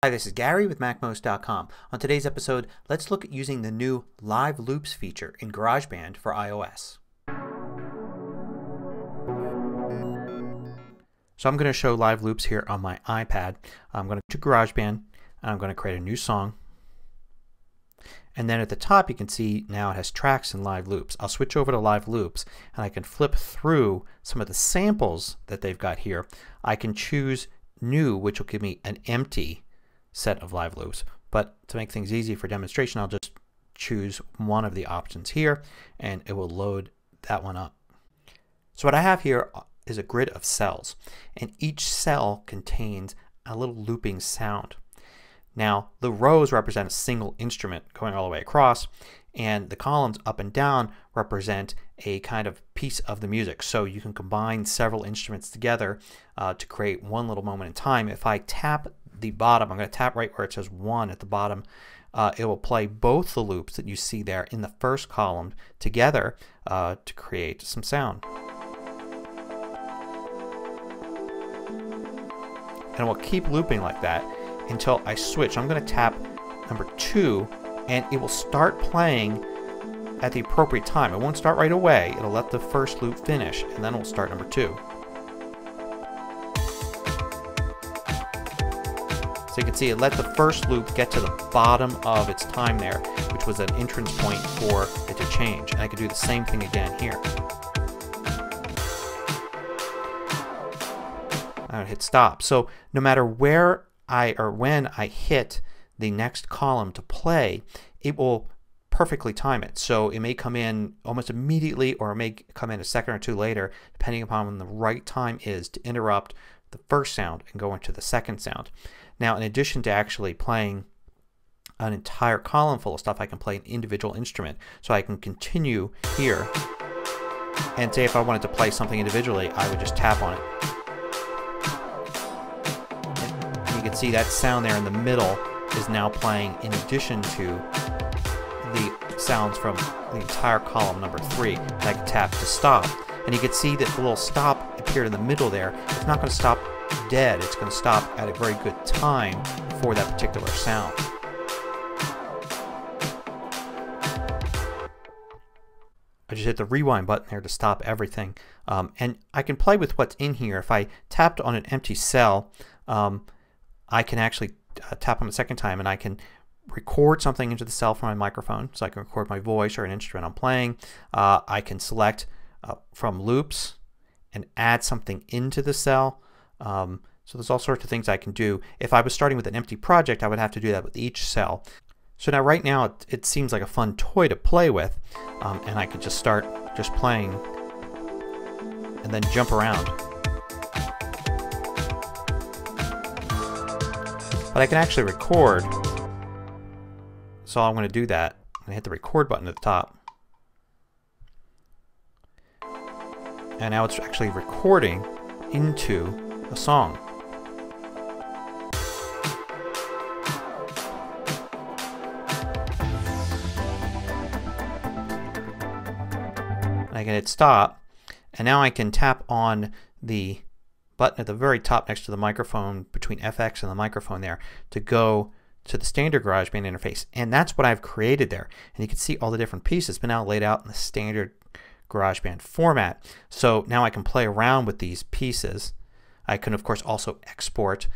Hi, this is Gary with MacMost.com. On today's episode, let's look at using the new Live Loops feature in GarageBand for iOS. So I'm going to show Live Loops here on my iPad. I'm going to GarageBand and I'm going to create a new song. And then at the top you can see now it has tracks and Live Loops. I'll switch over to Live Loops and I can flip through some of the samples that they've got here. I can choose New, which will give me an empty set of Live Loops. But to make things easy for demonstration, I'll just choose one of the options here and it will load that one up. So what I have here is a grid of cells, and each cell contains a little looping sound. Now the rows represent a single instrument going all the way across, and the columns up and down represent a kind of piece of the music. So you can combine several instruments together to create one little moment in time. If I tap the bottom, I'm going to tap right where it says 1 at the bottom. It will play both the loops that you see there in the first column together to create some sound. And it will keep looping like that until I switch. I'm going to tap number 2 and it will start playing at the appropriate time. It won't start right away. It'll let the first loop finish and then it will start number 2. So you can see it let the first loop get to the bottom of its time there, which was an entrance point for it to change. And I could do the same thing again here. I'm going to hit stop. So no matter where when I hit the next column to play, it will perfectly time it. So it may come in almost immediately or it may come in a second or two later, depending upon when the right time is to interrupt the first sound and go into the second sound. Now in addition to actually playing an entire column full of stuff, I can play an individual instrument. So I can continue here and say if I wanted to play something individually, I would just tap on it. You can see that sound there in the middle is now playing in addition to the sounds from the entire column number 3. And I can tap to stop. And you can see that the little stop appeared in the middle there. It's not going to stop dead. It's going to stop at a very good time for that particular sound. I just hit the rewind button there to stop everything. And I can play with what's in here. If I tapped on an empty cell, I can actually tap on it a second time and I can record something into the cell from my microphone. So I can record my voice or an instrument I'm playing. I can select from loops and add something into the cell. So there's all sorts of things I can do. If I was starting with an empty project, I would have to do that with each cell. So now right now it seems like a fun toy to play with, and I could just start just playing and then jump around. But I can actually record, so I'm going to do that. I'm going to hit the record button at the top. And now it's actually recording into a song. I can hit stop, and now I can tap on the button at the very top next to the microphone between FX and the microphone there to go to the standard GarageBand interface. And that's what I've created there. And you can see all the different pieces but now laid out in the standard GarageBand format. So now I can play around with these pieces. I can of course also export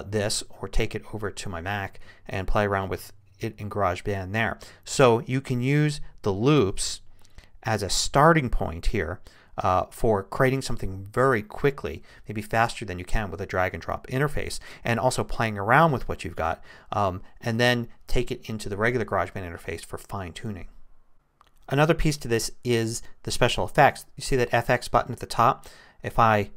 this or take it over to my Mac and play around with it in GarageBand there. So you can use the loops as a starting point here for creating something very quickly, maybe faster than you can with a drag and drop interface, and also playing around with what you've got, and then take it into the regular GarageBand interface for fine tuning. Another piece to this is the special effects. You see that FX button at the top? If I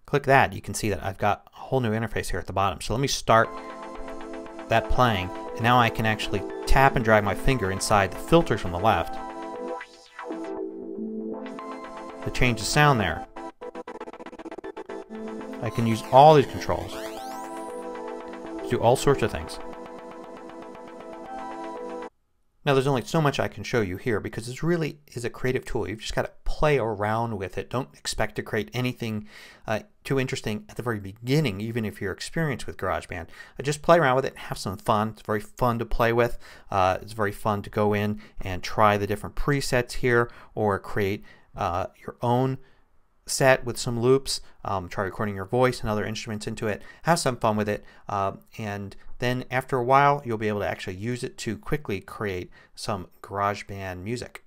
click that, you can see that I've got a whole new interface here at the bottom. So let me start that playing, and now I can actually tap and drag my finger inside the filters on the left to change the sound there. I can use all these controls to do all sorts of things. Now there's only so much I can show you here because this really is a creative tool. You've just got to play around with it. Don't expect to create anything too interesting at the very beginning, even if you're experienced with GarageBand. Just play around with it and have some fun. It's very fun to play with. It's very fun to go in and try the different presets here or create your own set with some loops. Try recording your voice and other instruments into it. Have some fun with it, and then after a while you'll be able to actually use it to quickly create some GarageBand music.